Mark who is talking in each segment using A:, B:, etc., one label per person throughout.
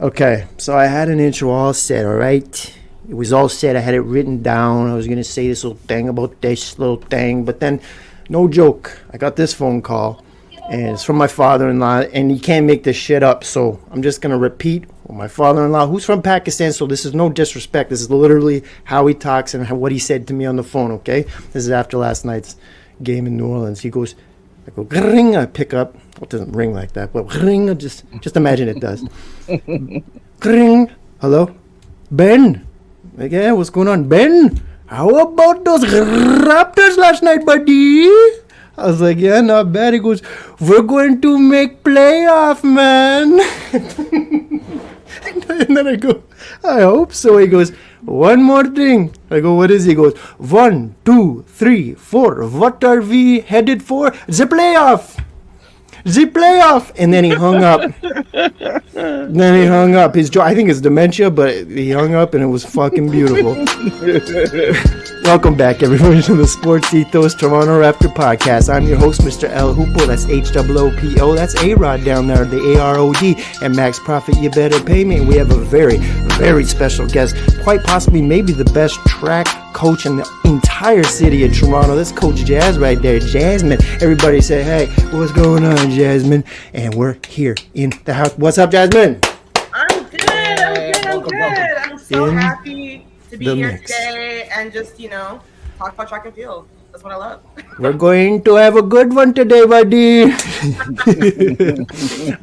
A: Okay, so I had an intro all set, all right? It was all set. I had it written down. I was going to say this little thing about this little thing, but then, no joke, I got this phone call, and it's from my father-in-law, and he can't make this shit up, so I'm just going to repeat what my father-in-law, who's from Pakistan, so this is no disrespect. This is literally how he talks and what he said to me on the phone, okay? This is after last night's game in New Orleans. He goes, I go, ring, I pick up. Well, it doesn't ring like that, but ring, just imagine it does. Ring, hello? Ben? Like, yeah, what's going on? Ben, how about those Raptors last night, buddy? I was like, yeah, not bad. He goes, we're going to make playoff, man. And then I go, I hope so. He goes, one more thing. I go, what is he? He goes, 1, 2, 3, 4. What are we headed for? The playoff. The playoff. And then he hung up. I think it's dementia, but he hung up and it was fucking beautiful. Welcome back, everybody, to the Sports Ethos Toronto Raptor Podcast. I'm your host, Mr. L. Hoopo. That's Hoopo. That's A-Rod down there, the A-R-O-D. And Max Profit, you better pay me. And we have a very, very special guest, quite possibly maybe the best track coach in the entire city of Toronto. That's Coach Jazz right there, Jasmine. Everybody say, hey, what's going on, Jasmine? And we're here in the house. What's up, Jasmine?
B: I'm good. I'm so happy to be here today and just, talk about track and field. That's what I love.
A: We're going to have a good one today, buddy.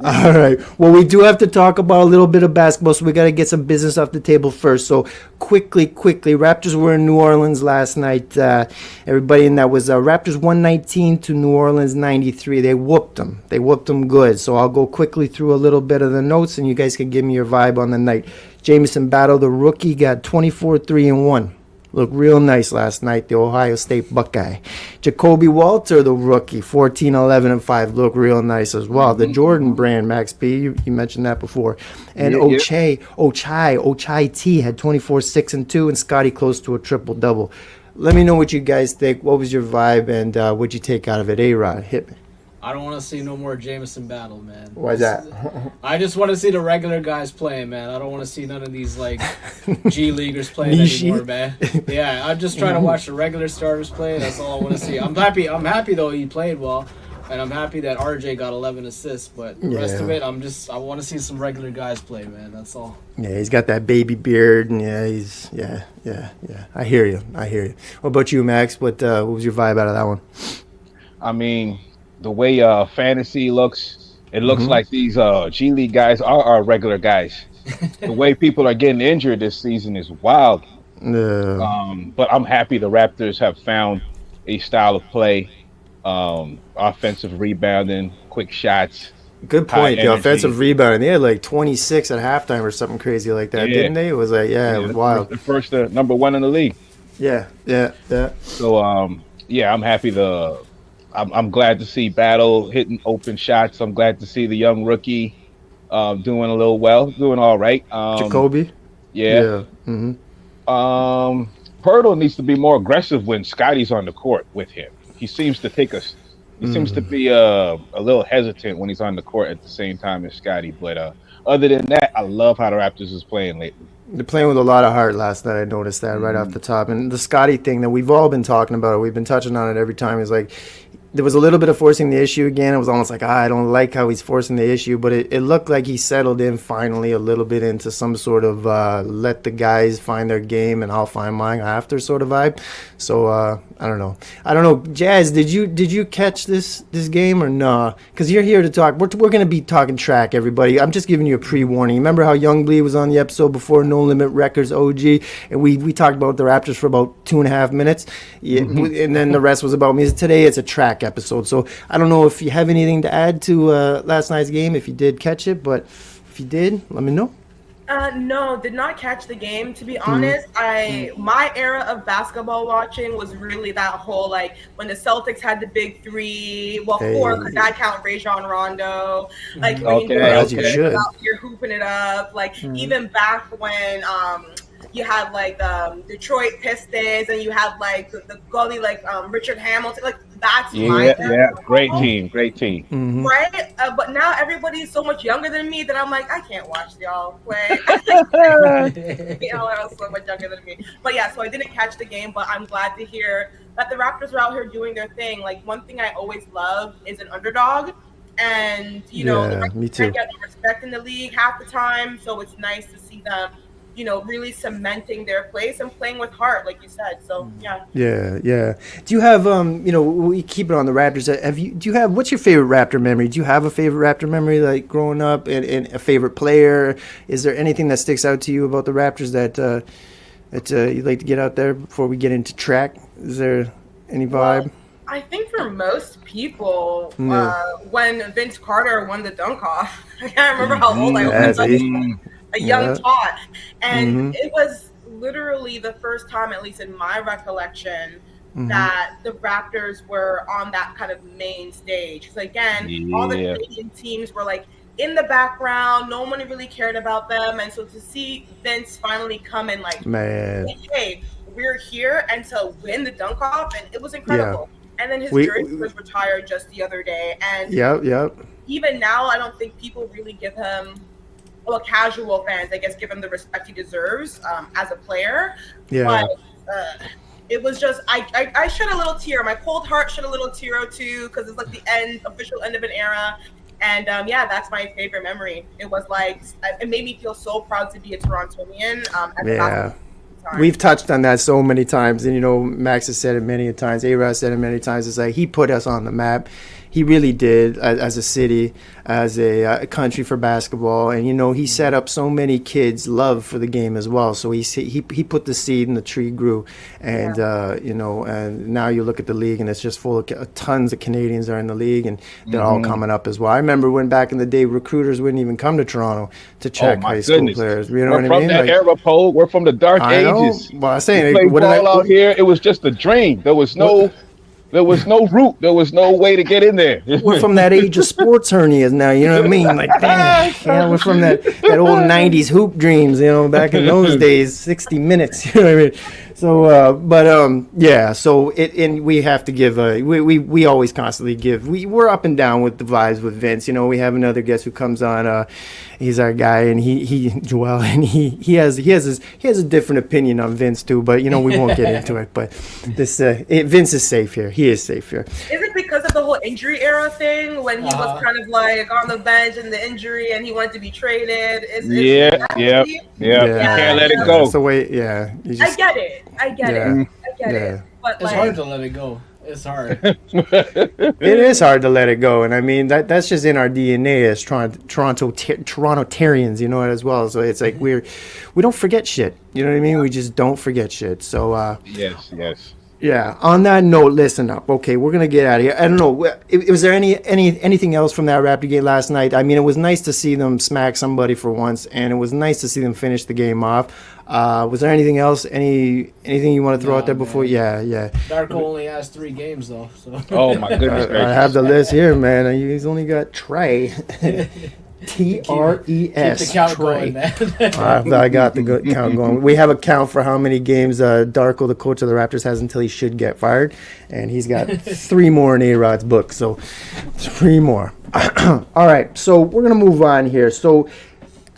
A: All right. Well, we do have to talk about a little bit of basketball, so we got to get some business off the table first. So quickly, Raptors were in New Orleans last night. Everybody in that was Raptors 119 to New Orleans 93. They whooped them. They whooped them good. So I'll go quickly through a little bit of the notes, and you guys can give me your vibe on the night. Jamison Battle, the rookie, got 24, 3, and 1. Looked real nice last night, the Ohio State Buckeye. Jacoby Walter, the rookie, 14, 11, and 5. Looked real nice as well. The Jordan brand, Max B, you mentioned that before. And Ochai T had 24, 6, and 2, and Scotty close to a triple-double. Let me know what you guys think. What was your vibe, and what'd you take out of it? A-Rod, hit me.
C: I don't want to see no more Jamison Battle, man.
A: Why's that?
C: I just want to see the regular guys playing, man. I don't want to see none of these G leaguers playing anymore, man. Yeah, I'm just trying to watch the regular starters play. That's all I want to see. I'm happy though he played well, and I'm happy that RJ got 11 assists. But the rest of it, I want to see some regular guys play, man. That's all.
A: Yeah, he's got that baby beard, and yeah. I hear you. What about you, Max? What was your vibe out of that one?
D: I mean, the way fantasy looks, it looks like these G League guys are our regular guys. The way people are getting injured this season is wild. But I'm happy the Raptors have found a style of play, offensive rebounding, quick shots.
A: Good point. The offensive rebounding. They had 26 at halftime or something crazy like that, didn't they? It was it was wild.
D: The first number one in the league.
A: Yeah.
D: So I'm happy I'm glad to see Battle hitting open shots. I'm glad to see the young rookie doing all right.
A: Jacoby?
D: Yeah. Pirtle needs to be more aggressive when Scotty's on the court with him. He seems to seems to be a little hesitant when he's on the court at the same time as Scotty. But other than that, I love how the Raptors is playing lately.
A: They're playing with a lot of heart last night. I noticed that right off the top. And the Scotty thing that we've all been talking about, we've been touching on it every time, is there was a little bit of forcing the issue again. It was almost like, I don't like how he's forcing the issue, but it looked like he settled in finally a little bit into some sort of let the guys find their game and I'll find mine after sort of vibe. So I don't know. Jazz, did you catch this game or no? Because you're here to talk. We're going to be talking track, everybody. I'm just giving you a pre-warning. Remember how Young Blee was on the episode before, No Limit Records OG, and we talked about the Raptors for about 2.5 minutes, and then the rest was about me. Today it's a track episode, so I don't know if you have anything to add to last night's game, if you did catch it, but if you did, let me know.
B: No, did not catch the game. To be honest, my era of basketball watching was really that whole when the Celtics had the big three. Well, four, because I count Rajon Rondo.
A: As you should.
B: You're hooping it up. Even back when you had like Detroit Pistons, and you had like the goalie like Richard Hamilton. Like that's my
D: Yeah,
B: era
D: yeah.
B: of
D: Great
B: basketball,
D: team. Great team.
B: right? But now everybody's so much younger than me that I'm like, I can't watch y'all play. Y'all are so much younger than me. But yeah, so I didn't catch the game, but I'm glad to hear that the Raptors are out here doing their thing. Like one thing I always love is an underdog. And the
A: me
B: Raptors
A: too.
B: get no respect in the league half the time, so it's nice to see them, really cementing their place and playing with heart, like you said. So yeah.
A: Yeah. Do you have we keep it on the Raptors. What's your favorite Raptor memory? Do you have a favorite Raptor memory like growing up and a favorite player? Is there anything that sticks out to you about the Raptors that you'd like to get out there before we get into track? Is there any vibe?
B: Well, I think for most people,
A: Yeah.
B: when Vince Carter won the dunk off, I can't remember how old I was. I was a young tot, and it was literally the first time, at least in my recollection, that the Raptors were on that kind of main stage. Because again, all the Canadian teams were like in the background. No one really cared about them, and so to see Vince finally come and like, hey, we're here, and to win the dunk off, and it was incredible. And then his jersey was retired just the other day, and even now, I don't think people really give him. Well, casual fans, I guess, give him the respect he deserves as a player.
A: Yeah.
B: But it was just, I shed a little tear. My cold heart shed a little tear or two because it's like the official end of an era. And that's my favorite memory. It was like, it made me feel so proud to be a Torontonian.
A: We've touched on that so many times. And, Max has said it many times. A-Rod said it many times. It's like he put us on the map. He really did as a city, as a country for basketball. And, he set up so many kids' love for the game as well. So he put the seed and the tree grew. And, and now you look at the league and it's just full of tons of Canadians are in the league and they're all coming up as well. I remember when back in the day, recruiters wouldn't even come to Toronto to check high school players. You know what I mean?
D: We're from that era, Paul. We're from the dark ages.
A: Well, I'm saying,
D: we played ball out here. It was just a dream. There was no route. There was no way to get in there.
A: We're from that age of sports hernias now, you know what I mean? Like, damn, we're from that old 90s hoop dreams, back in those days, 60 minutes, you know what I mean? So, so and we have to give, we always constantly give, we're up and down with the vibes with Vince. We have another guest who comes on, he's our guy, and Joel, and he has a different opinion on Vince too, but we won't get into it. But Vince is safe here. He is safe here.
B: Is it because of the whole injury era thing when he was kind of like on the bench and the injury and he wanted to be traded?
D: You can't let it go.
A: That's the way. Yeah,
B: I get it. I get it. But
C: it's hard to let it go. It's hard.
A: It is hard to let it go, and I mean that's just in our DNA as Torontarians, as well. So it's like we don't forget shit. You know what I mean? We just don't forget shit. So
D: yes.
A: Yeah. On that note, listen up. Okay, we're gonna get out of here. I don't know. Was there anything else from that Raptor game last night? I mean, it was nice to see them smack somebody for once, and it was nice to see them finish the game off. Was there anything else? Anything you want to throw out there before? Yeah.
C: Darko only has 3 games though. So.
D: Oh my goodness!
A: I have the list here, man. He's only got Trey. Tres.
C: Keep the count going, man.
A: I got the count going. We have a count for how many games Darko, the coach of the Raptors, has until he should get fired, and he's got 3 more in A-Rod's book. So 3 more. All right, so we're gonna move on here. So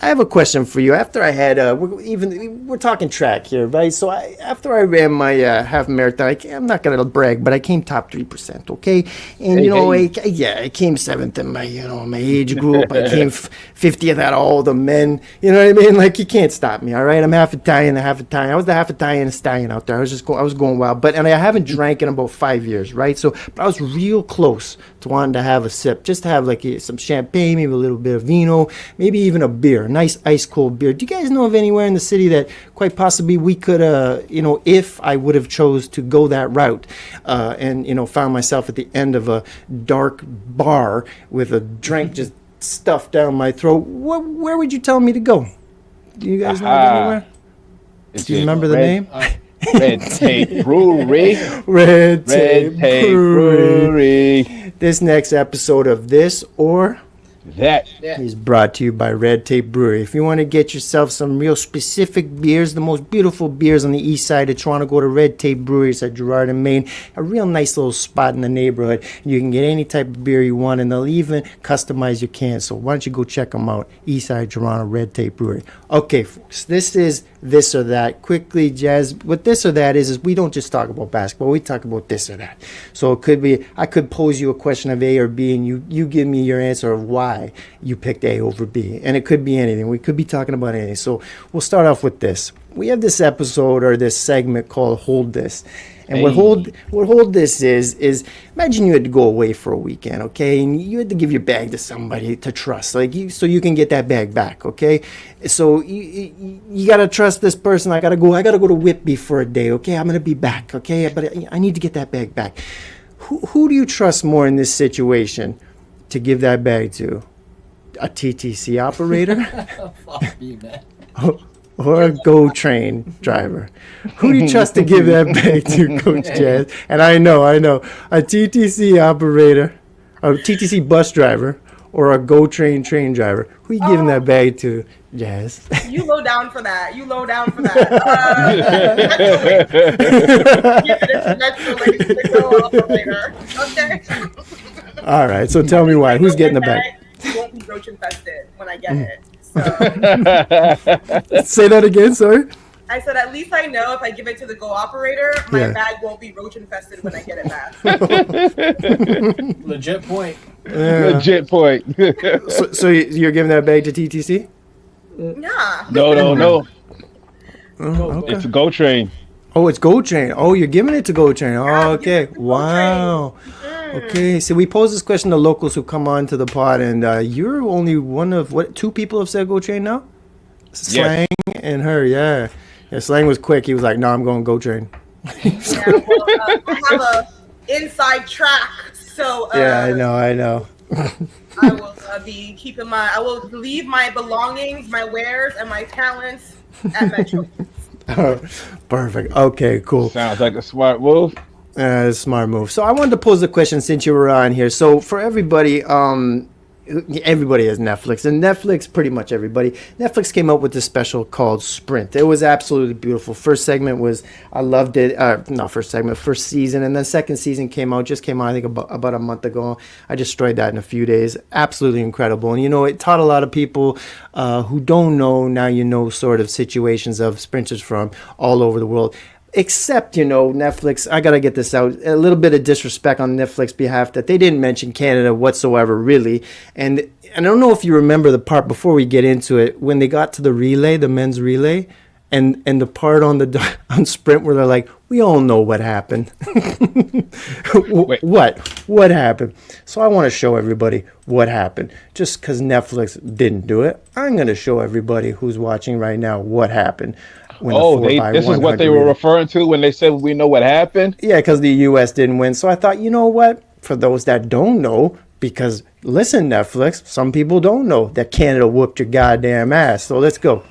A: I have a question for you. After I had, we're talking track here, right? So after I ran my half marathon, I'm not gonna brag, but I came top 3%, okay? And I came 7th in my, my age group. I came 50th out of all the men. You know what I mean? Like you can't stop me, all right? I'm half Italian. I was the half Italian stallion out there. I was going wild, and I haven't drank in about 5 years, right? So, but I was real close to wanting to have a sip, just to have like some champagne, maybe a little bit of vino, maybe even a beer. Nice ice cold beer. Do you guys know of anywhere in the city that quite possibly we could, if I would have chose to go that route, and found myself at the end of a dark bar with a drink just stuffed down my throat, where would you tell me to go? Do you guys know of anywhere? Do you remember the name?
D: Red Tape Brewery.
A: Red Tape Brewery. This next episode of This or
D: That.
C: Yeah.
A: is brought to you by Red Tape Brewery. If you want to get yourself some real specific beers, the most beautiful beers on the east side of Toronto, go to Red Tape Brewery. It's at Gerrard and Main, a real nice little spot in the neighborhood. You can get any type of beer you want, and they'll even customize your can. So why don't you go check them out? East side Toronto, Red Tape Brewery. Okay, folks, this is This or That. Quickly, Jazz, what This or That is we don't just talk about basketball. We talk about this or that. So it could be, I could pose you a question of A or B, and you give me your answer of why you picked A over B. And it could be anything. We could be talking about anything. So we'll start off with this. We have this episode or this segment called Hold This. And what hold this is imagine you had to go away for a weekend, okay, and you had to give your bag to somebody to trust, like you, so you can get that bag back, okay. So you gotta trust this person. I gotta go to Whitby for a day, okay. I'm gonna be back, okay, but I need to get that bag back. Who do you trust more in this situation to give that bag to? A TTC operator?
C: Fuck me, man.
A: Or a GO train driver? Who do you trust to give that bag to, Coach Jazz? And I know, a TTC operator, a TTC bus driver, or a GO train driver. Who you giving that bag to, Jazz?
B: You low down for that. Okay.
A: All right, so tell me why. Who's getting the bag?
B: It won't be roach infested when I get it. So
A: say that again, sorry.
B: I said, at least I know if I give it to the Go operator, my bag won't be roach infested when I get it back.
C: Legit point.
D: Legit point.
A: So you're giving that bag to TTC?
B: Nah.
D: No.
A: Okay.
D: It's a GO train.
A: Oh, it's GO train. Oh, you're giving it to GO train. Oh,
B: Yeah,
A: okay. Wow. Okay, so we pose this question to locals who come on to the pod, and you're only one of, two people have said GO train now? Slang and her, yeah. Slang was quick. He was like, no, I'm going GO train.
B: Yeah, well, I have a inside track, so
A: yeah, I know.
B: I will be keeping I will leave my belongings, my wares, and my talents at Metro.
A: Perfect. Okay, cool.
D: Sounds like a smart move.
A: Smart move. So I wanted to pose the question since you were on here. So for everybody, everybody has Netflix, and Netflix, pretty much everybody. Netflix came up with this special called Sprint. It was absolutely beautiful. First segment was, I loved it. Not first segment, first season, and then second season came out, I think about a month ago. I destroyed that in a few days. Absolutely incredible. And it taught a lot of people who don't know, now sort of situations of sprinters from all over the world. Except, Netflix, I got to get this out, a little bit of disrespect on Netflix's behalf that they didn't mention Canada whatsoever, really. And I don't know if you remember the part before we get into it, when they got to the relay, the men's relay, and the part on Sprint where they're like, we all know what happened. What happened? So I want to show everybody what happened. Just because Netflix didn't do it, I'm going to show everybody who's watching right now what happened.
D: This is what they were referring to when they said we know what happened?
A: Yeah, because the U.S. didn't win. So I thought, you know what? For those that don't know, because listen, Netflix, some people don't know that Canada whooped your goddamn ass. So let's go.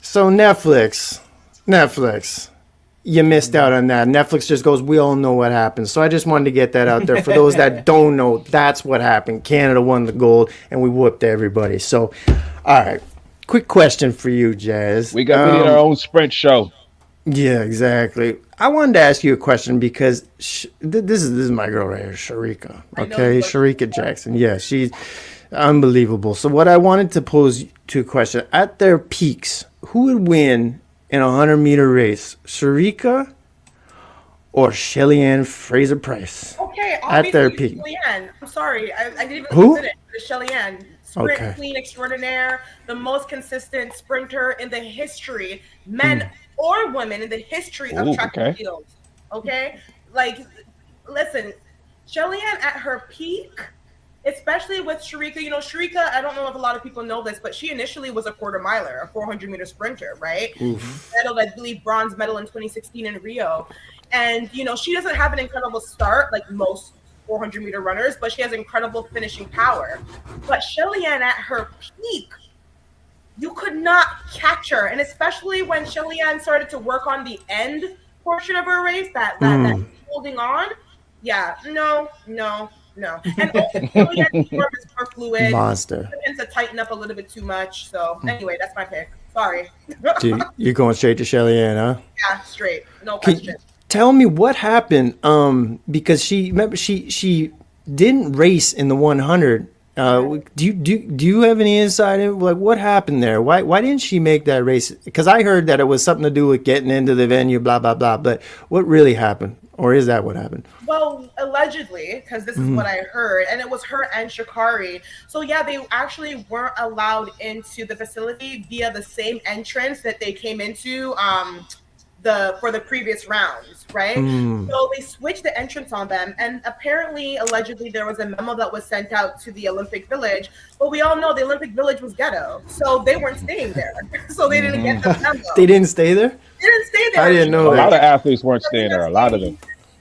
A: So Netflix, you missed out on that. Netflix just goes, we all know what happened. So I just wanted to get that out there. For those that don't know, that's what happened. Canada won the gold, and we whooped everybody. So, all right. Quick question for you, Jazz.
D: We got to our own Sprint show.
A: Yeah, exactly. I wanted to ask you a question because this is my girl right here, Sharika. Okay, Sharika Jackson. Yeah, she's unbelievable. So what I wanted to pose to a question, at their peaks, who would win in a 100-meter race, Sharika or Shelly-Ann Fraser-Price?
B: Okay,
A: at their peak.
B: Shelly-Ann. I'm sorry, I didn't even
A: consider
B: it. Shelly-Ann. Sprint queen extraordinaire, the most consistent sprinter in the history, men or women, in the history of track and field. Okay? Like, listen, Shelly-Ann at her peak, especially with Sharika, Sharika, I don't know if a lot of people know this, but she initially was a quarter miler, a 400-meter sprinter, right? Medal, I believe, bronze medal in 2016 in Rio. And, she doesn't have an incredible start like most 400-meter runners, but she has incredible finishing power. But Shelly-Ann at her peak, you could not catch her. And especially when Shelly-Ann started to work on the end portion of her race, that holding on. Yeah, no. no. And also, Kellyanne's form is more fluid.
A: Monster.
B: It tends to tighten up a little bit too much. So anyway, that's my pick. Sorry.
A: You're going straight to Shelly Ann, huh?
B: Yeah, straight. No question.
A: Tell me what happened. Because she didn't race in the 100. Do you have any insight in like what happened there? Why didn't she make that race? Because I heard that it was something to do with getting into the venue, blah blah blah. But what really happened, or is that what happened?
B: Well, allegedly, because this is what I heard, and it was her and Sha'Carri. So yeah, they actually weren't allowed into the facility via the same entrance that they came into. For the previous rounds, right? So they switched the entrance on them, and apparently, allegedly, there was a memo that was sent out to the Olympic Village. But we all know the Olympic Village was ghetto, so they weren't staying there. So they didn't get the memo.
A: They didn't stay there?
B: They didn't stay there.
A: I didn't know
D: A
A: that.
D: lot of athletes weren't staying there. A lot of them.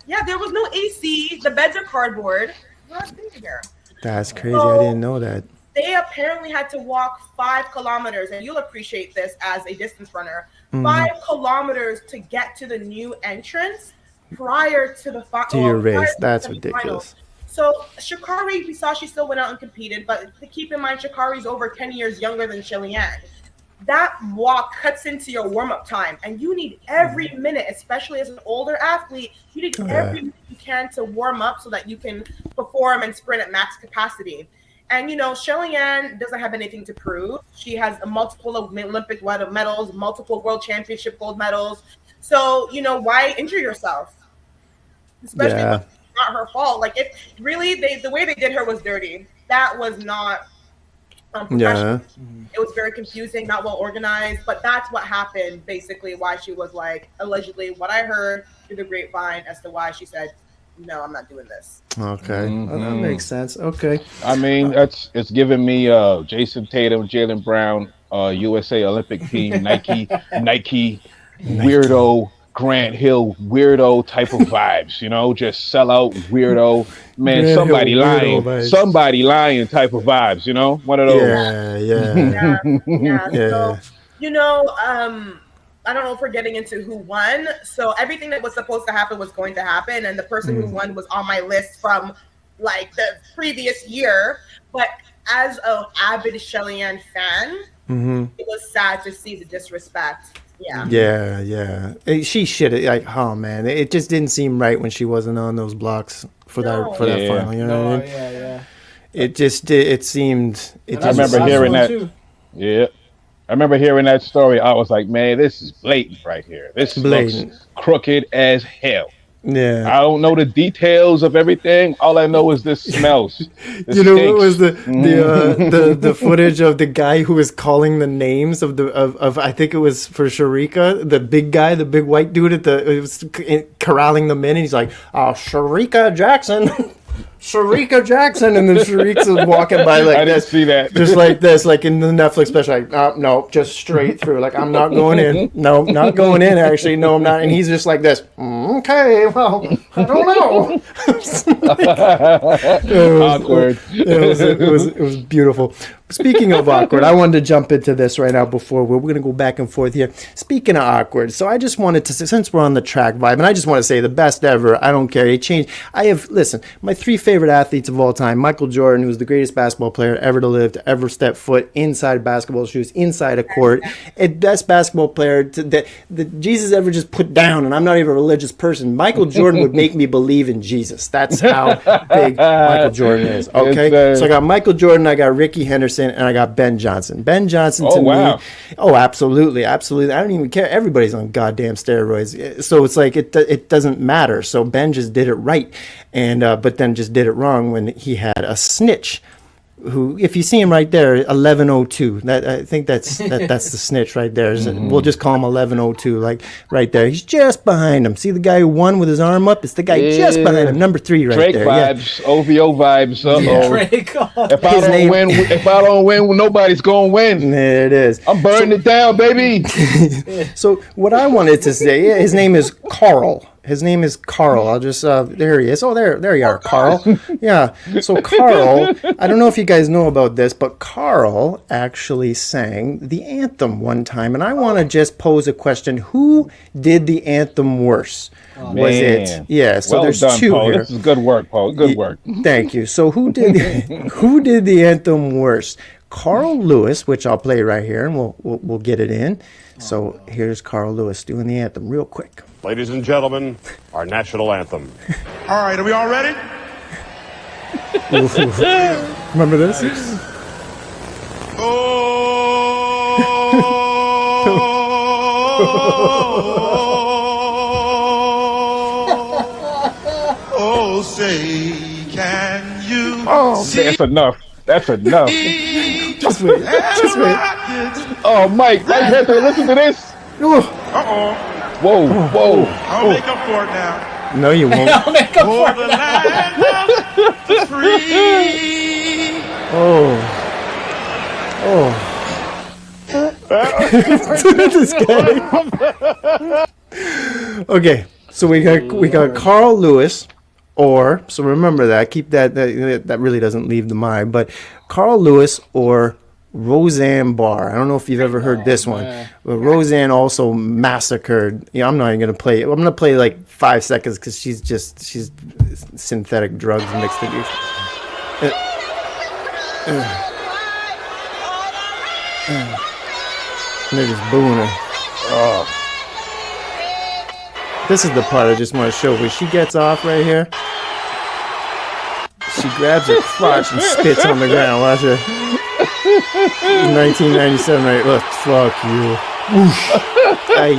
B: Yeah, there was no AC. The beds are cardboard. We're not staying here.
A: That's crazy. I didn't know that.
B: They apparently had to walk 5 kilometers, and you'll appreciate this as a distance runner. 5 kilometers to get to the new entrance prior to the
A: your race. That's ridiculous.
B: So Sha'Carri, we saw she still went out and competed, but keep in mind Sha'Carri's over 10 years younger than Shelly Ann. That walk cuts into your warm-up time, and you need every minute, especially as an older athlete, you need every minute you can to warm up so that you can perform and sprint at max capacity. And, Shelly Ann doesn't have anything to prove. She has multiple Olympic medals, multiple world championship gold medals. So, why injure yourself? Especially when it's not her fault. Like, if really, the way they did her was dirty. That was not professional. It was very confusing, not well organized. But that's what happened, basically, why she was like, allegedly, what I heard through the grapevine as to why she said, no, I'm not doing this.
A: Okay. Well, that makes sense. Okay.
D: I mean, it's giving me Jason Tatum, Jaylen Brown, USA Olympic team, Nike, weirdo, Grant Hill, weirdo type of vibes, just sell out weirdo. Man,
A: Grant
D: somebody
A: Hill,
D: lying, type of vibes, one of those.
A: Yeah.
B: So, I don't know if we're getting into who won. So everything that was supposed to happen was going to happen. And the person who won was on my list from like the previous year. But as an avid Shelly Ann fan, it was sad to see the disrespect.
A: Yeah. She should have, like, oh man, it just didn't seem right when she wasn't on those blocks for that final. You know what I mean?
C: Yeah.
A: It seemed.
D: I remember hearing that. Too. Yeah. I remember hearing that story. I was like, man, this is blatant right here. This looks crooked as hell.
A: Yeah.
D: I don't know the details of everything. All I know is this smells. This
A: what was the footage of the guy who was calling the names of I think it was for Sharika, the big guy, the big white dude it was corralling them in, and he's like, Sharika Jackson. Sharika Jackson, and then Sharika's walking by like
D: I
A: this.
D: didn't see that.
A: Just like this, like in the Netflix special, like, no, just straight through. Like, I'm not going in. No, not going in, actually. No, I'm not. And he's just like this. Okay, well, I don't know.
D: Awkward.
A: It was beautiful. Speaking of awkward, I wanted to jump into this right now before we're going to go back and forth here. Speaking of awkward, so I just wanted to, since we're on the track vibe, and I just want to say the best ever. I don't care. It changed. Listen, my 3 favorite athletes of all time: Michael Jordan, who's the greatest basketball player ever to live, to ever step foot inside basketball shoes, inside a court. Best basketball player that Jesus ever just put down, and I'm not even a religious person. Michael Jordan would make me believe in Jesus. That's how big Michael Jordan is. Okay? So I got Michael Jordan, I got Ricky Henderson, and I got Ben Johnson. Ben Johnson to me. Oh, absolutely. I don't even care. Everybody's on goddamn steroids. So it's like it doesn't matter. So Ben just did it right, and but then just did it wrong when he had a snitch. Who, if you see him right there, 1102. I think that's the snitch right there. We'll just call him 1102, like right there. He's just behind him. See the guy who won with his arm up? It's the guy just behind him, number 3 right
D: Drake
A: there.
D: Vibes, OVO vibes.
C: Drake.
D: If I don't win, nobody's gonna win.
A: There it is.
D: I'm burning it down, baby.
A: So what I wanted to say, his name is Carl. His name is Carl. I'll just there he is. Oh, there you are, Carl. Yeah. So Carl, I don't know if you guys know about this, but Carl actually sang the anthem one time, and I want to just pose a question: who did the anthem worse? Was it? Yeah. So
D: well
A: there's
D: done,
A: two
D: Paul.
A: here.
D: This is good work, Paul. Good work.
A: Thank you. So who did the anthem worse? Carl Lewis, which I'll play right here, and we'll get it in. So here's Carl Lewis doing the anthem real quick.
E: Ladies and gentlemen, our national anthem.
F: All right, are we all ready?
A: Remember this?
F: Oh, say, can you see?
D: That's enough. That's enough.
A: Just wait. Just wait.
D: Oh, Mike had to listen to this.
F: Uh-oh.
D: Whoa.
F: I'll make up for it now.
A: No, you won't.
C: I'll make up
F: For
C: for
F: the
C: it.
F: land of the free.
A: This guy. Okay, so we got Carl Lewis, so remember that. Keep that really doesn't leave the mind. But Carl Lewis or Roseanne Barr. I don't know if you've ever heard this one. But Roseanne also massacred. Yeah, I'm not even gonna play it. I'm gonna play like 5 seconds because she's synthetic drugs mixed in. And they're just booing her. Oh. This is the part I just want to show where she gets off right here. She grabs her crotch and spits on the ground. Watch her. 1997, right? Look, fuck you. Ay.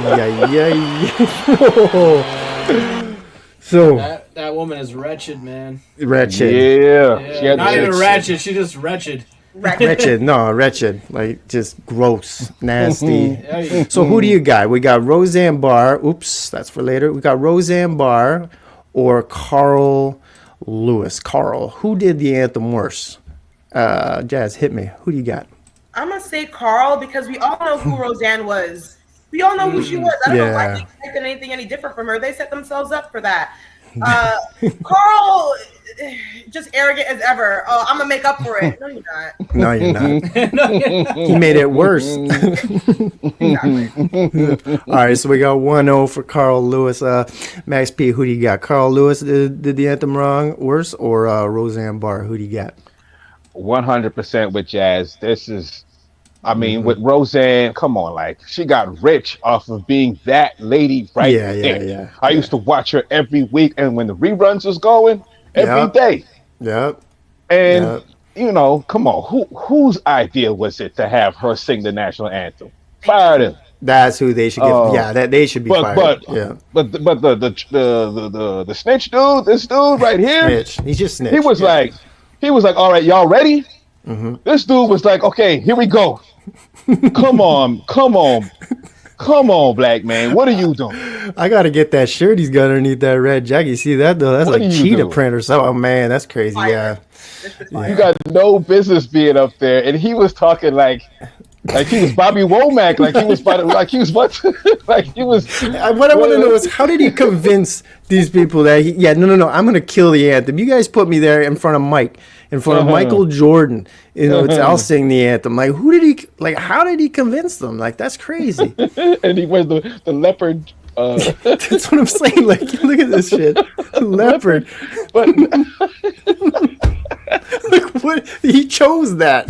A: So
C: That woman is wretched, man.
A: wretched.
D: Yeah.
C: Not even ratchet, she just wretched.
A: Wretched. No, wretched. Like just gross, nasty.
C: Yeah,
A: So who do you got? We got Roseanne Barr. Oops, that's for later. We got Roseanne Barr or Carl Lewis. Carl, who did the anthem worse? Jazz, hit me. Who do you got?
B: I'm gonna say Carl because we all know who Roseanne was. We all know who she was. I don't know why they expected anything any different from her. They set themselves up for that. Carl, just arrogant as ever. Oh, I'm gonna make up for it. No, you're not.
A: No, you're not. He made it worse. All right, so we got 1-0 for Carl Lewis. Max P, who do you got? Carl Lewis did the anthem worse, or Roseanne Barr? Who do you got?
D: 100% with Jazz. This is, I mean, with Roseanne, come on, like she got rich off of being that lady there.
A: Yeah.
D: I used to watch her every week, and when the reruns was going, every day.
A: Yep.
D: And you know, come on, whose idea was it to have her sing the national anthem? Fired him.
A: That's who they should get. That they should be fired.
D: But the snitch dude, this dude right here,
A: snitch. He's just snitch.
D: he was like, all right, y'all ready? Mm-hmm. This dude was like, okay, here we go. Come on, black man. What are you doing?
A: I gotta get that shirt he's got underneath that red jacket. You see that though? That's
D: What
A: like
D: are you
A: cheetah
D: doing?
A: print or something. Oh man, that's crazy. Yeah.
D: You got no business being up there. And he was talking like he was Bobby Womack, like he was what I
A: want to know is how did he convince these people that no, I'm gonna kill the anthem. You guys put me there in front of Michael Jordan. I'll sing the anthem. Like how did he convince them? Like that's crazy.
D: And he wears the leopard.
A: That's what I'm saying. Like look at this shit, leopard.
D: But
A: Like what? He chose that.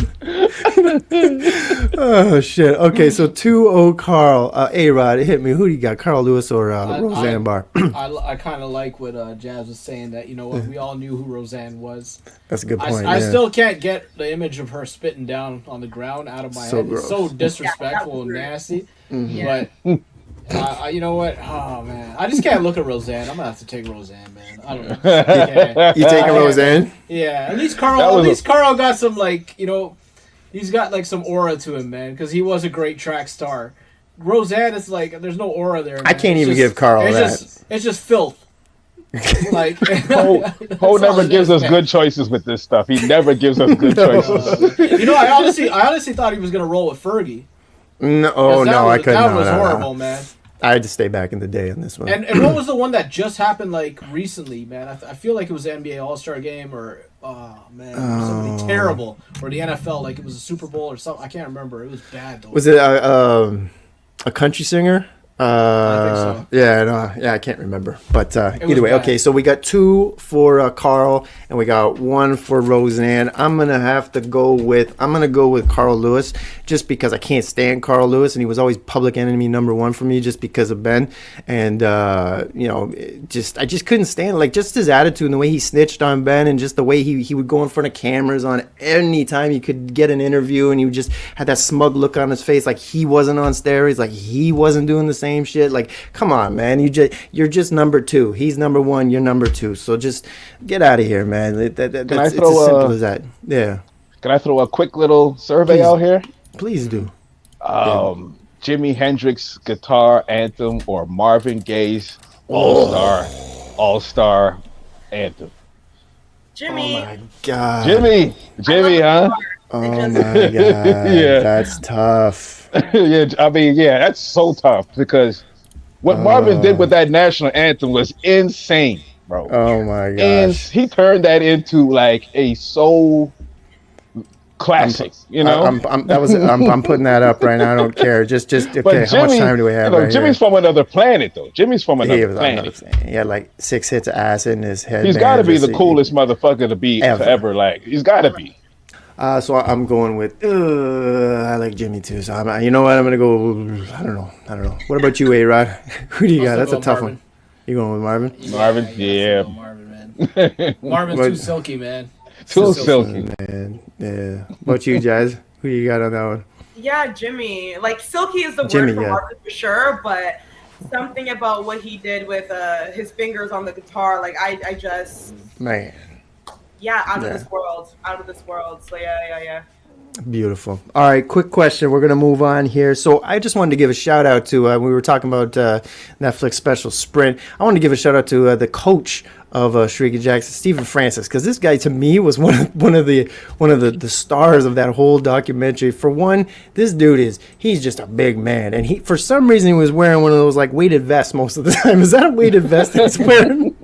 A: Oh shit. Okay, so 2-0 Carl. A-Rod, hit me. Who do you got? Carl Lewis or Roseanne Barr?
C: I kind of like what Jazz was saying, that we all knew who Roseanne was.
A: That's a good point.
C: I still can't get the image of her spitting down on the ground out of my head.
A: Gross.
C: It's so disrespectful and nasty. But you know what? Oh man, I just can't look at Roseanne. I'm gonna have to take Roseanne, man. I don't know.
A: You taking Roseanne?
C: Yeah, at least Carl got some he's got like some aura to him, man, because he was a great track star. Roseanne is like there's no aura there. Man.
A: I can't even give Carl that.
C: It's just filth. Like
D: Ho never gives us good choices with this stuff. He never gives us good choices.
C: I honestly thought he was gonna roll with Fergie.
A: No, I couldn't.
C: That was horrible, man.
A: I had to stay back in the day on this one.
C: And what was the one that just happened like recently, man? I feel like it was the NBA All-Star Game or it was something terrible, or the NFL, like it was a Super Bowl or something. I can't remember. It was bad though.
A: Was it a country singer?
C: I think so.
A: Yeah, I can't remember. But either way,
C: bad.
A: okay. So we got 2 for Carl, and we got 1 for Roseanne. I'm gonna go with Carl Lewis, just because I can't stand Carl Lewis, and he was always public enemy number 1 for me, just because of Ben. And I just couldn't stand it. Like, just his attitude and the way he snitched on Ben, and just the way he would go in front of cameras on any time he could get an interview, and he just had that smug look on his face, like he wasn't on steroids, like he wasn't doing the same shit. Like, come on, man, you're just number 2. He's number 1, you're number 2. So just get out of here, man. It's as simple as that. Yeah.
D: Can I throw a quick little survey out here?
A: Please do.
D: Jimi Hendrix guitar anthem or Marvin Gaye's all-star anthem?
B: Jimmy.
A: Oh my God.
D: Jimmy, huh?
A: Oh my God.
D: Yeah.
A: That's tough.
D: That's so tough, because what Marvin did with that national anthem was insane, bro.
A: Oh my gosh.
D: And he turned that into like a soul classic,
A: I'm putting that up right now. I don't care. Just okay.
D: But
A: How much time do we have?
D: Jimmy's from another planet, though. Jimmy's from another planet.
A: He had like 6 hits of acid in his head.
D: He's got to be the coolest motherfucker to be ever. Like, he's got to be.
A: So I'm going with. I like Jimmy too. So you know what? I'm gonna go. I don't know. What about you, A-Rod? Who do you got? That's a tough one. You going with Marvin?
D: Marvin, yeah.
C: Marvin, man. Marvin's too silky, man.
D: Too silky,
A: man. Yeah. What about you, Jazz? Who you got on that one?
B: Yeah, Jimmy. Like, silky is the word
A: Jimmy,
B: for
A: yeah.
B: Marvin for sure, but something about what he did with his fingers on the guitar, like I just
A: Man.
B: out of this world. So yeah.
A: Beautiful. All right, quick question. We're going to move on here. So I just wanted to give a shout out to, we were talking about Netflix special Sprint. I wanted to give a shout out to the coach of Shrieky Jackson, Stephen Francis, because this guy to me was one of the stars of that whole documentary. For one, this dude he's just a big man, and he, for some reason, he was wearing one of those like weighted vests most of the time. Is that a weighted vest that he's wearing?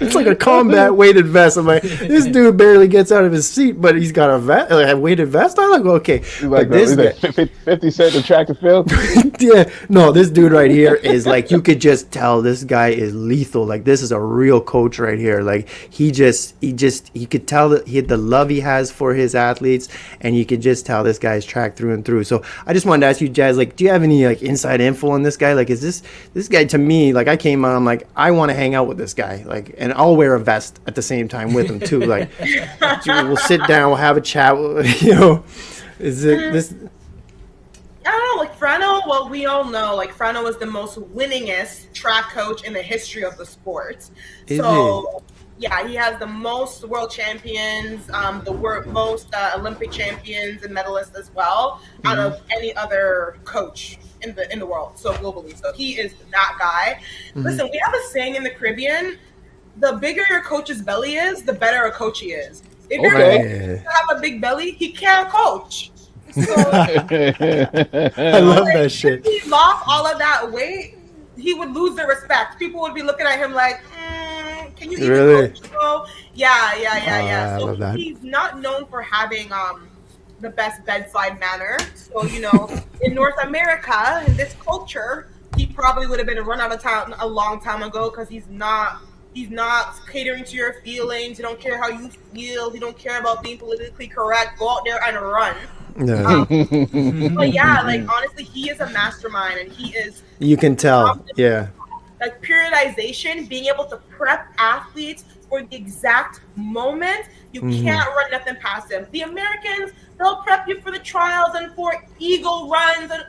A: It's like a combat weighted vest. I'm like, this dude barely gets out of his seat, but he's got a weighted vest. I'm like, okay.
D: Like this guy, 50 Cent in track and field.
A: Yeah, no, this dude right here is like, you could just tell this guy is lethal. Like, this is a real coach right here. Like, you could tell that the love he has for his athletes, and you could just tell this guy's tracked through and through. So I just wanted to ask you, Jazz, like, do you have any like inside info on this guy? Like, is this guy, to me, like, I came on, I'm like, I want to hang out with this guy. Like, and I'll wear a vest at the same time with him too. Like, we'll sit down, we'll have a chat. Is it this?
B: I don't know, like Frano. Well, we all know like Frano is the most winningest track coach in the history of the sport. Yeah, he has the most world champions, the most Olympic champions and medalists as well, out of any other coach in the world. So globally, so he is that guy. Listen, we have a saying in the Caribbean: the bigger your coach's belly is, the better a coach he is. If your coach have a big belly, he can't coach. So,
A: I love that shit.
B: If he lost all of that weight, he would lose their respect. People would be looking at him like, can you even coach? So, yeah. So
A: I love that.
B: He's not known for having the best bedside manner. So, in North America, in this culture, he probably would have been run out of town a long time ago because he's not catering to your feelings. He don't care how you feel. He don't care about being politically correct. Go out there and run.
A: No.
B: But yeah, like honestly, he is a mastermind, and he is.
A: You can tell. Yeah.
B: Like periodization, being able to prep athletes for the exact moment. You can't run nothing past them. The Americans, they'll prep you for the trials and for eagle runs and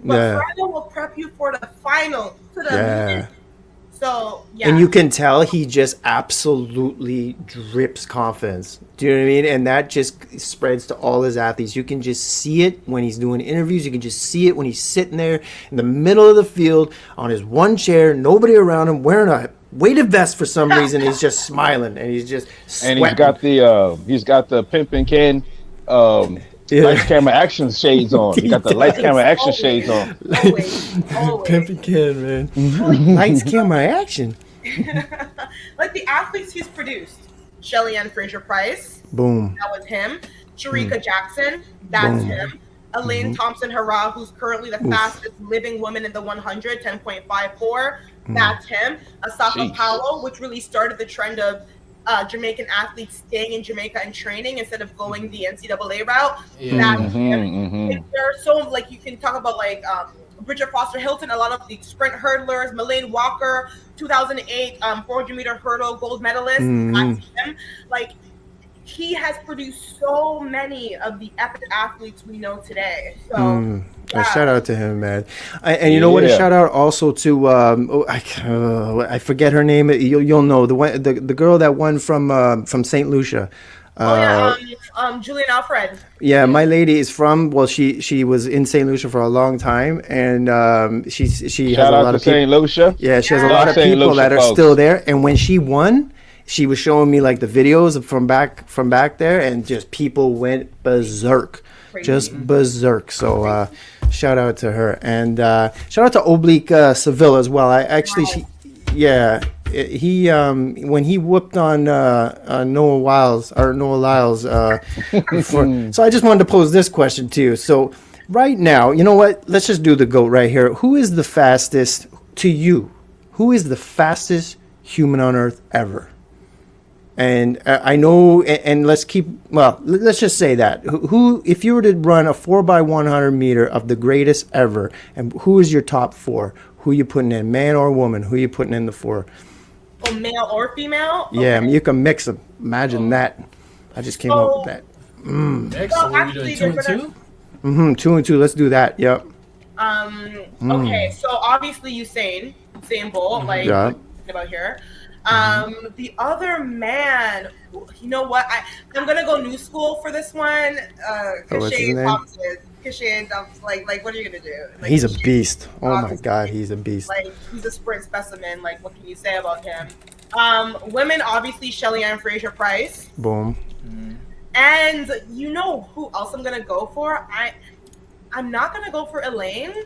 B: but Frano will prep you for the final to the minute. So, yeah.
A: And you can tell he just absolutely drips confidence. Do you know what I mean? And that just spreads to all his athletes. You can just see it when he's doing interviews. You can just see it when he's sitting there in the middle of the field on his one chair, nobody around him, wearing a weighted vest for some reason. He's just smiling and he's just sweating.
D: And he's got the Pimpin' Ken
A: Yeah.
D: Lights, camera, action shades on. You got the lights, camera, action shades on.
B: Always.
A: Pimpy Ken, man. Lights, camera, action.
B: Like the athletes he's produced. Shelly Ann Fraser-Price.
A: Boom.
B: That was him. Sharika Jackson. That's him. Elaine Thompson-Herah, who's currently the fastest living woman in the 100, 10.54. That's him. Asaka Powell, which really started the trend of Jamaican athletes staying in Jamaica and training instead of going the NCAA route. That's him. Like, there are so, like, you can talk about, like, Bridget Foster Hilton, a lot of the sprint hurdlers, Melaine Walker, 2008 400-meter hurdle gold medalist. That's him. Like, he has produced so many of the epic athletes we know today. So,
A: a shout out to him, man. And you know what? A shout out also to I forget her name. You'll know the girl that won from St. Lucia.
B: Julian Alfred.
A: Yeah, my lady is from. Well, she was in St. Lucia for a long time, and she has a lot of people.
D: St. Lucia.
A: Yeah, she has a lot of people that are still there. And when she won, she was showing me like the videos from back there, and just people went berserk, just berserk. So shout out to her, and shout out to Oblique Seville as well. He when he whooped on Noah Lyles, so I just wanted to pose this question to you. So right now, you know what? Let's just do the GOAT right here. Who is the fastest to you? Who is the fastest human on earth ever? And I know, and let's just say that. Who, if you were to run a 4x100 meter of the greatest ever, and who is your top four? Who you putting in, man or woman? Who you putting in the four?
B: Oh, male or female?
A: Yeah, I mean, you can mix them. Imagine that. I just came up with that.
C: Mix? So what are you doing, 2 and 2?
A: 2 and 2. Let's do that. Yep.
B: Okay, so obviously Usain Bolt, like about here. The other man, you know what? I'm gonna go new school for this one. Kashay Thompson. Kashay Thompson. Like, what are you gonna do? Like,
A: he's a beast. Oh my God, he's a beast.
B: Like, he's a sprint specimen. Like, what can you say about him? Women, obviously, Shelly Ann Fraser-Price.
A: Boom.
B: And you know who else I'm gonna go for? I'm not gonna go for Elaine,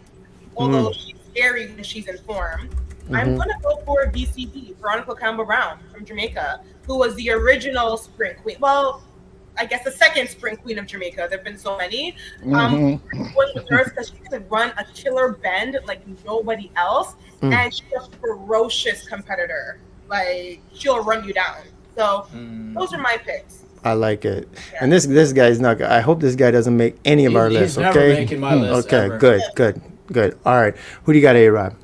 B: although she's scary when she's in form. I'm gonna go for VCB, Veronica Campbell-Brown from Jamaica, who was the original sprint queen. Well, I guess the second sprint queen of Jamaica. There've been so many. Going with her because she could run a killer bend like nobody else, and she's a ferocious competitor. Like, she'll run you down. So those are my picks.
A: I like it. Yeah. And this guy's not. I hope this guy doesn't make any of our lists.
C: He's
A: okay.
C: Never making my list.
A: Okay.
C: Ever.
A: Good. All right. Who do you got, A-Rob?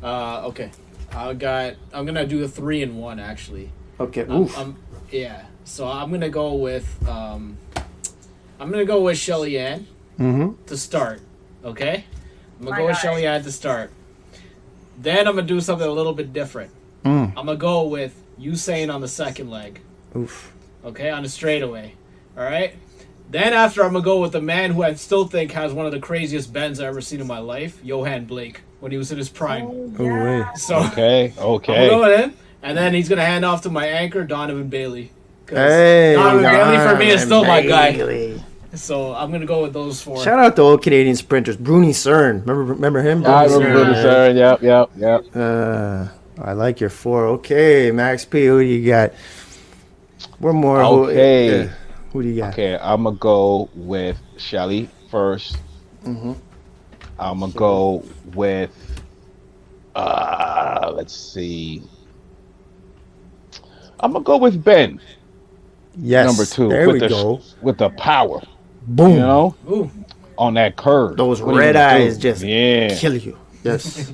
C: Okay. I'm gonna do a 3 and 1 actually.
A: Okay.
C: Yeah. So I'm gonna go with Shelly Ann to start. Okay. I'm gonna go with Shelly Ann to start. Then I'm gonna do something a little bit different. I'm gonna go with Usain on the second leg.
A: Oof.
C: Okay, on the straightaway. All right. Then after I'm gonna go with the man who I still think has one of the craziest bends I've ever seen in my life, Johan Blake, when he was in his prime.
B: Oh, yeah.
C: So
D: okay.
C: I'm going in, and then he's gonna hand off to my anchor, Donovan Bailey.
A: Hey,
C: Donovan Bailey for me is still my guy.
A: Bailey.
C: So I'm gonna go with those 4.
A: Shout out to old Canadian sprinters, Bruni Cern. Remember him?
D: I remember Bruni Cern. Yep.
A: I like your 4. Okay, Max P. Who do you got? One more.
D: Okay.
A: Who do you got?
D: Okay, I'm gonna go with Shelly first. I'm gonna go with. Let's see. I'm gonna go with Ben.
A: Yes.
D: Number 2.
A: There
D: with
A: we go.
D: With the power.
A: Boom.
D: You know.
C: Ooh.
D: On that curve.
A: Those red eyes just kill you. Yes.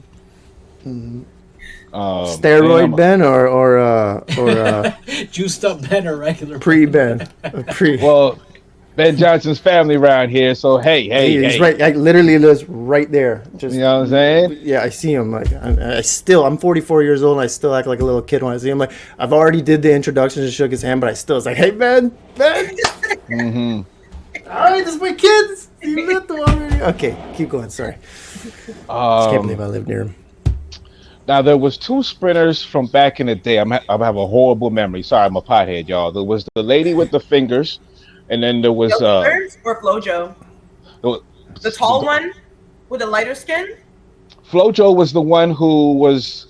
A: Steroid Ben or
C: juiced up Ben or regular
A: pre Ben?
D: Well, Ben Johnson's family around here, so hey.
A: He's right. I literally lives right there. Just,
D: you know what I'm saying?
A: Yeah, I see him. Like I'm 44 years old, and I still act like a little kid when I see him. Like, I've already did the introduction and shook his hand, but I still was like, hey Ben. All right, this is my kids. You met them already. Okay, keep going. Sorry. I can't believe I lived near him.
D: Now, there was 2 sprinters from back in the day. I have a horrible memory. Sorry, I'm a pothead, y'all. There was the lady with the fingers And then there was
B: or Flojo, the tall one with the lighter skin.
D: Flojo was the one who was.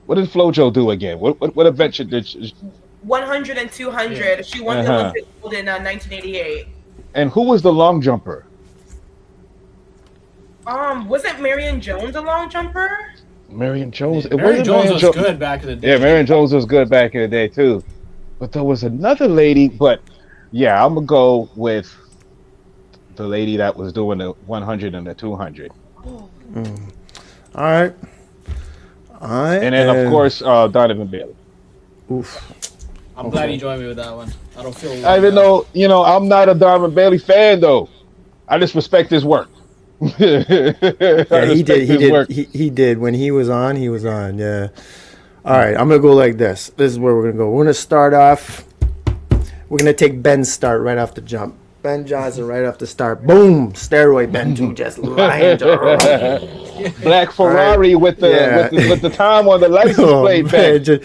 D: What did Flojo do again? What adventure did she?
B: 100 and 200. Yeah. She won the Olympic gold in 1988.
D: And who was the long jumper?
B: Wasn't Marion Jones a long jumper?
D: Marion Jones.
C: Yeah, Marion Jones was good back in the day.
D: Yeah, Marion Jones was good back in the day too. But there was another lady. But yeah, I'm gonna go with the lady that was doing the 100 and the 200.
A: All right.
D: And then of course Donovan Bailey.
A: Oof.
C: I'm glad you joined me with that one. I don't feel.
D: Even though I'm not a Donovan Bailey fan though, I just respect his work.
A: Yeah, he did. He did. When he was on, Yeah. All right, I'm gonna go like this. This is where we're gonna go. We're gonna start off. We're gonna take Ben's start right off the jump. Ben Johnson right off the start. Boom! Steroid Ben too, just lying to her.
D: Black Ferrari with the time on the license plate.
A: Man, just,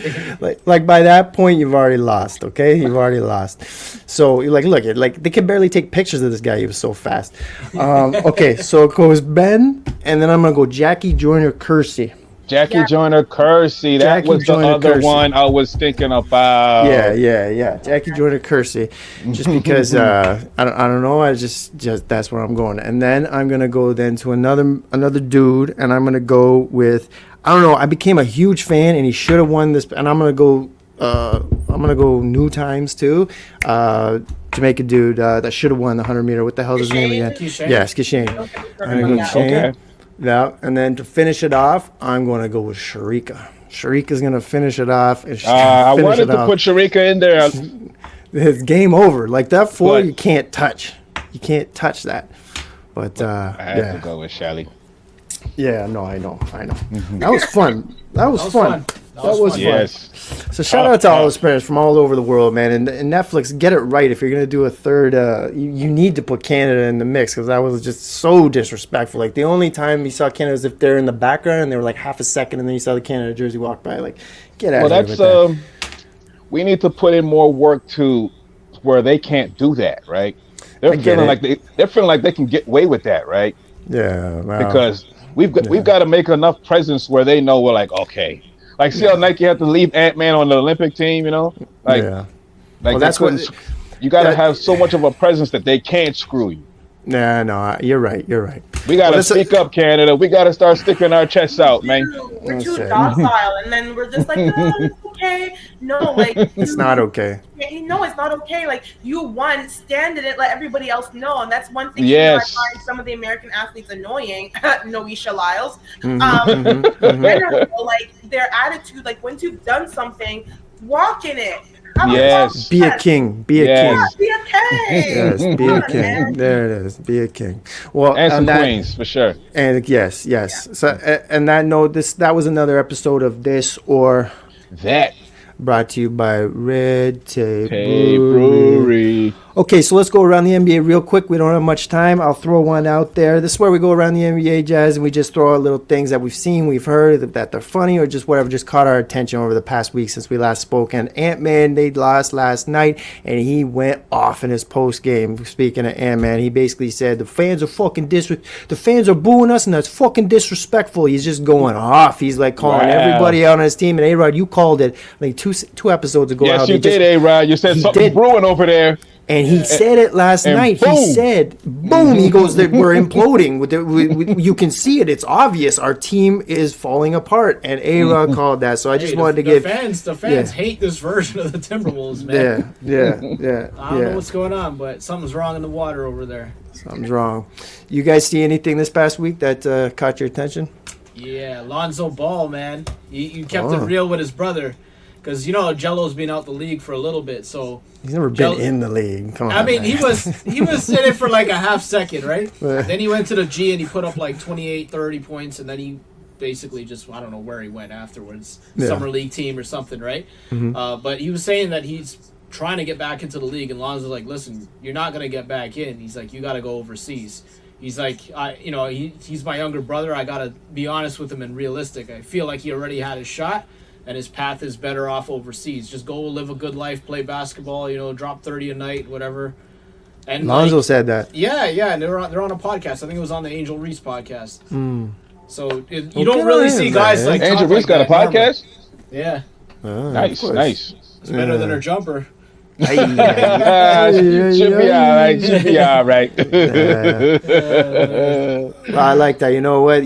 A: like by that point, you've already lost. Okay, you've already lost. So look, they can barely take pictures of this guy. He was so fast. Okay, so it goes Ben, and then I'm gonna go Jackie Joyner Kersey.
D: Jackie Joyner Kersey. That was the other one I was thinking about.
A: Yeah. Jackie Joyner Kersey. Just because I don't know. I just that's where I'm going. And then I'm gonna go to another dude, and I'm gonna go with I don't know. I became a huge fan, and he should have won this. And I'm gonna go New Times too. Jamaica dude that should have won the 100-meter. What the hell is his name again? Yes, Kishane. I'm gonna go Kishane. Okay. Yeah, and then to finish it off, I'm going to go with Sharika. Sharika's going to finish it off.
D: I wanted to put Sharika in there.
A: It's game over. Like that four, you can't touch. You can't touch that. But
D: I had to go with Shelly.
A: Yeah, no, I know. Mm-hmm. That was fun. That was fun. That was fun.
D: Yes.
A: So shout out to all those parents from all over the world, man. And Netflix, get it right. If you're going to do a third, you need to put Canada in the mix because that was just so disrespectful. Like the only time you saw Canada is if they're in the background and they were like half a second and then you saw the Canada jersey walk by. Like, get out of here with that. We
D: need to put in more work to where they can't do that, right? They're feeling like they can get away with that, right?
A: Yeah. Wow.
D: Because we've got to make enough presence where they know we're like, okay. Like, see how Nike had to leave Ant-Man on the Olympic team, that's what you got to have so much of a presence that they can't screw you.
A: Nah, no, you're right.
D: We got to speak up, Canada. We got to start sticking our chests out, man.
B: We're too docile, and then we're just like, no, it's okay. No, like
A: it's not okay.
B: No, it's not okay. Like you won, stand in it, let everybody else know, and that's one thing.
D: Yes.
B: I find some of the American athletes annoying. Noisha Lyles. Like their attitude, like once you've done something, walk in it.
A: Yes. Be a king. Be a king.
B: Be a king.
A: Yes, be a king. There it is. Be a king. Well,
D: and some queens for sure.
A: And yes. Yeah. So, and that note, that was another episode of This or
D: That,
A: brought to you by Red Tape
D: Brewery.
A: Okay, so let's go around the NBA real quick. We don't have much time. I'll throw one out there. This is where we go around the NBA, Jazz, and we just throw out little things that we've seen, we've heard, that they're funny, or just whatever just caught our attention over the past week since we last spoke. And Ant-Man, they lost last night, and he went off in his post-game. Speaking of Ant-Man, he basically said, the fans are booing us, and that's fucking disrespectful. He's just going off. He's like calling everybody out on his team. And A-Rod, you called it, I think, two episodes ago.
D: Yes, you did, A-Rod. You said something brewing over there.
A: And he said it last night.
D: Boom.
A: He said, boom, he goes, we're imploding. You can see it. It's obvious. Our team is falling apart. And A-Rod called that. So I just wanted to give...
C: The fans hate this version of the Timberwolves, man.
A: Yeah.
C: I don't know what's going on, but something's wrong in the water over there.
A: Something's wrong. You guys see anything this past week that caught your attention?
C: Yeah, Lonzo Ball, man. You kept it real with his brother. Because, Jello's been out the league for a little bit, so...
A: He's never been in the league. Come on,
C: I mean,
A: man.
C: he was in it for like a half second, right? Then he went to the G and he put up like 28, 30 points, and then he basically just, I don't know where he went afterwards. Summer league team or something, right? Mm-hmm. But he was saying that he's trying to get back into the league, and Lonzo's like, listen, you're not going to get back in. He's like, you got to go overseas. He's like, he's my younger brother. I got to be honest with him and realistic. I feel like he already had his shot. and his path is better off overseas. Just go live a good life, play basketball, drop 30 a night, whatever. And
A: Lonzo said that.
C: Yeah, and they're on a podcast. I think it was on the Angel Reese podcast. So you
A: Well,
C: don't really see guys like
D: Angel
C: talk
D: Reese
C: like
D: got a
C: that
D: podcast?
C: normally. Yeah,
D: Nice.
C: it's better than her jumper.
D: Should be all right.
A: Well, I like that. You know what?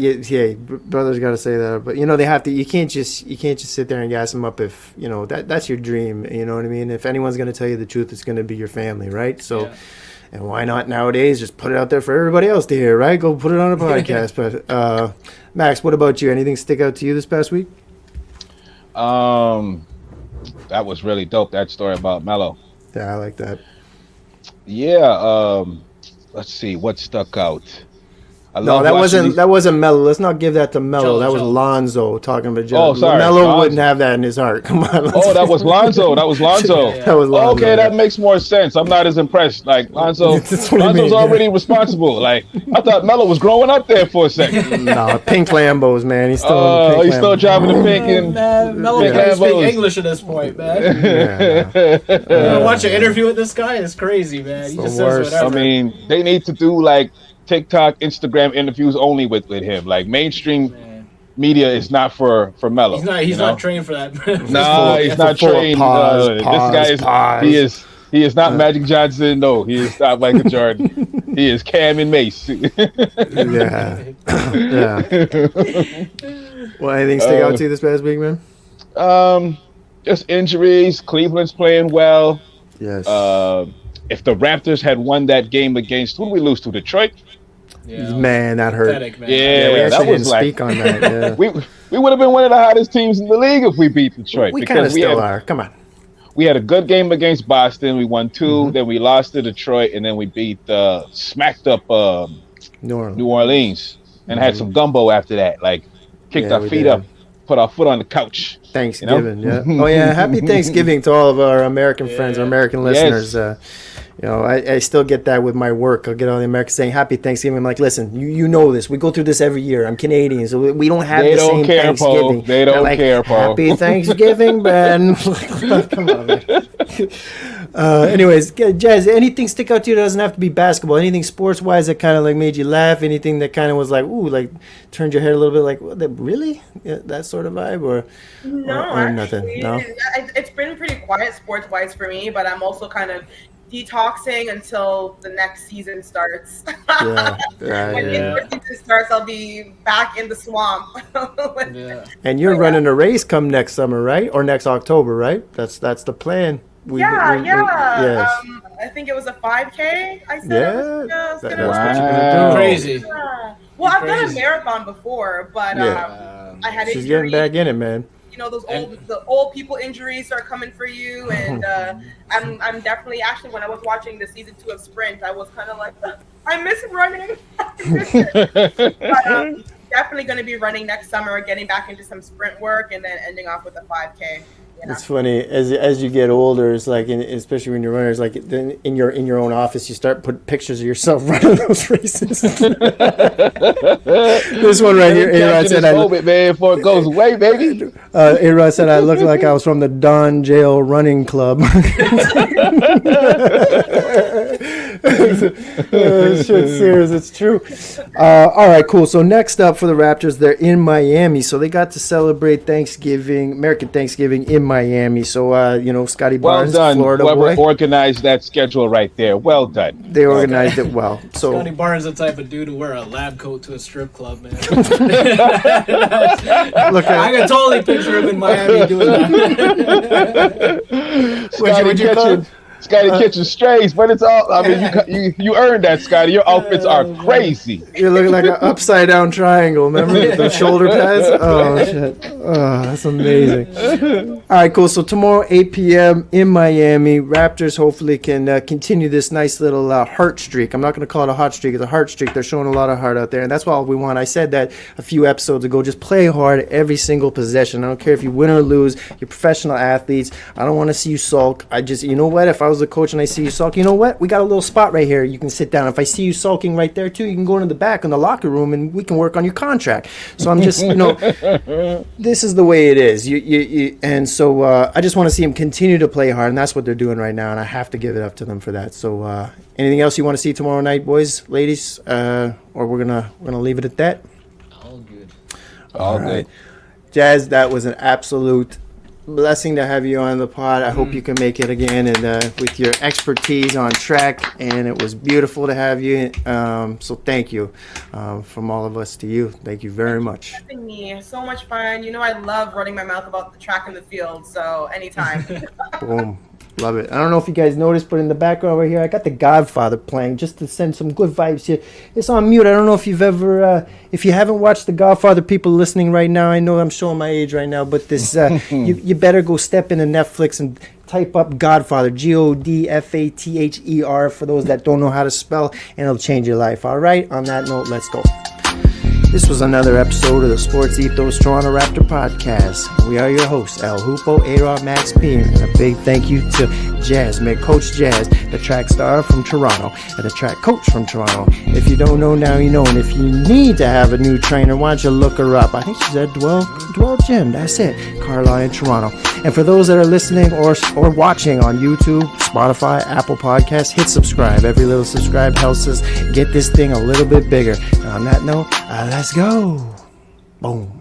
A: Brothers got to say that. But they have to. You can't just sit there and gas them up if that's your dream. You know what I mean? If anyone's going to tell you the truth, it's going to be your family, right? So. Yeah. And why not nowadays just put it out there for everybody else to hear, right? Go put it on a podcast. But Max, what about you? Anything stick out to you this past week?
D: That was really dope. That story about Melo.
A: Yeah, I like that.
D: Yeah. Let's see what stuck out.
A: That wasn't Melo. Let's not give that to Melo. That was Lonzo talking about Joe.
D: Oh, sorry.
A: Melo wouldn't have that in his heart. Come on.
D: That was Lonzo. That was Lonzo.
A: That was Lonzo.
D: Okay, that makes more sense. I'm not as impressed. Like Lonzo's already responsible. Like I thought Melo was growing up there for a second.
A: No, pink Lambos, man. He's still.
D: He's still driving the pink and
C: Melo can't speak English at this point, man. Watch an interview with this guy. It's crazy, man. He just says whatever.
D: I mean, they need to do like TikTok, Instagram interviews only with him. Like mainstream media is not for Melo.
C: He's not trained for that.
D: He's not trained. This guy he is not Magic Johnson. No, he is not Michael Jordan. He is Cam and Mace.
A: Yeah. Well, anything stick out to you this past week, man?
D: Just injuries. Cleveland's playing well.
A: Yes.
D: If the Raptors had won that game against, who did we lose to? Detroit?
A: Yeah, man, that hurt.
C: Pathetic, man.
A: Yeah, we actually didn't speak on that. Yeah.
D: we would have been one of the hottest teams in the league if we beat Detroit.
A: We kind of still are. Come on.
D: We had a good game against Boston. We won 2. Then we lost to Detroit, and then we beat smacked up New Orleans, and had some gumbo after that. Like kicked our feet up, put our foot on the couch.
A: Thanksgiving, yeah. Oh yeah, happy Thanksgiving to all of our American friends, our American listeners. Yes. I still get that with my work. I'll get all the Americans saying Happy Thanksgiving. I'm like, listen, you know this. We go through this every year. I'm Canadian, so we don't have the same Thanksgiving.
D: They don't care, Paul.
A: Happy Thanksgiving, man. Come on, man. Anyways, Jazz, anything stick out to you that doesn't have to be basketball? Anything sports-wise that kind of like made you laugh? Anything that kind of was like, ooh, like turned your head a little bit like, really? Yeah, that sort of vibe? Or
B: actually,
A: nothing? No?
B: It's been pretty quiet sports-wise for me, but I'm also kind of detoxing until the next season starts. When the season starts, I'll be back in the swamp.
A: And you're running a race come next summer, right? Or next October, right? That's the plan.
B: Yes. I think it was a 5K. I said.
A: That's what you're gonna do.
C: Crazy.
B: Yeah. Well, I've done a marathon before, but I had
A: She's getting back in it, man.
B: The old people injuries are coming for you, and I'm definitely actually when I was watching the season 2 of Sprint, I was kind of like, I miss running. But definitely going to be running next summer, getting back into some sprint work, and then ending off with a 5K.
A: It's funny as you get older. It's like, especially when you're runners, like then in your own office, you start putting pictures of yourself running those races. This one right here, A-Rod said,
D: man, before it goes away, baby.
A: A-Rod said I looked like I was from the Don Jail Running Club. Shit's serious. It's true. All right, cool. So next up for the Raptors, they're in Miami, so they got to celebrate American Thanksgiving in Miami. So Scotty Barnes, Florida
D: Whoever
A: boy,
D: organized that schedule right there. Well done.
A: They organized it well. So
C: Scotty Barnes, the type of dude to wear a lab coat to a strip club, man.
A: Look,
C: I can totally picture him in Miami doing that.
D: Scotty catching strays, but it's all. I mean, you earned that, Scotty. Your outfits are crazy.
A: You're looking like an upside down triangle. Remember the shoulder pads? Oh shit! Oh, that's amazing. All right, cool. So tomorrow, 8 p.m. in Miami, Raptors hopefully can continue this nice little heart streak. I'm not going to call it a hot streak. It's a heart streak. They're showing a lot of heart out there, and that's all we want. I said that a few episodes ago. Just play hard every single possession. I don't care if you win or lose. You're professional athletes. I don't want to see you sulk. You know what? If I was the coach and I see you sulking, you know what? We got a little spot right here. You can sit down. If I see you sulking right there too, you can go into the back in the locker room and we can work on your contract. So I'm just, this is the way it is. And so I just want to see him continue to play hard, and that's what they're doing right now, and I have to give it up to them for that. So anything else you want to see tomorrow night, boys, ladies, or we're gonna leave it at that?
C: All good.
D: All right.
A: Jazz, that was an absolute blessing to have you on the pod. I hope you can make it again, and with your expertise on track, and it was beautiful to have you. So thank you from all of us to you. Thank you very much.
B: Me. So much fun. I love running my mouth about the track and the field, so anytime.
A: Boom. Love it. I don't know if you guys noticed, but in the background over here, I got The Godfather playing just to send some good vibes here. It's on mute. I don't know if you've ever, if you haven't watched The Godfather, people listening right now, I know I'm showing my age right now, but this, you better go step into Netflix and type up Godfather, Godfather, for those that don't know how to spell, and it'll change your life. All right. On that note, let's go. This was another episode of the Sports Ethos Toronto Raptor Podcast. We are your hosts, El Hoopo, A-Rod, Max P. And a big thank you to Jazz, Coach Jazz, the track star from Toronto, and the track coach from Toronto. If you don't know, now you know. And if you need to have a new trainer, why don't you look her up? I think she's at Dwell Gym. That's it. Carlisle in Toronto. And for those that are listening or watching on YouTube, Spotify, Apple Podcasts, hit subscribe. Every little subscribe helps us get this thing a little bit bigger. And on that note, let's go. Boom.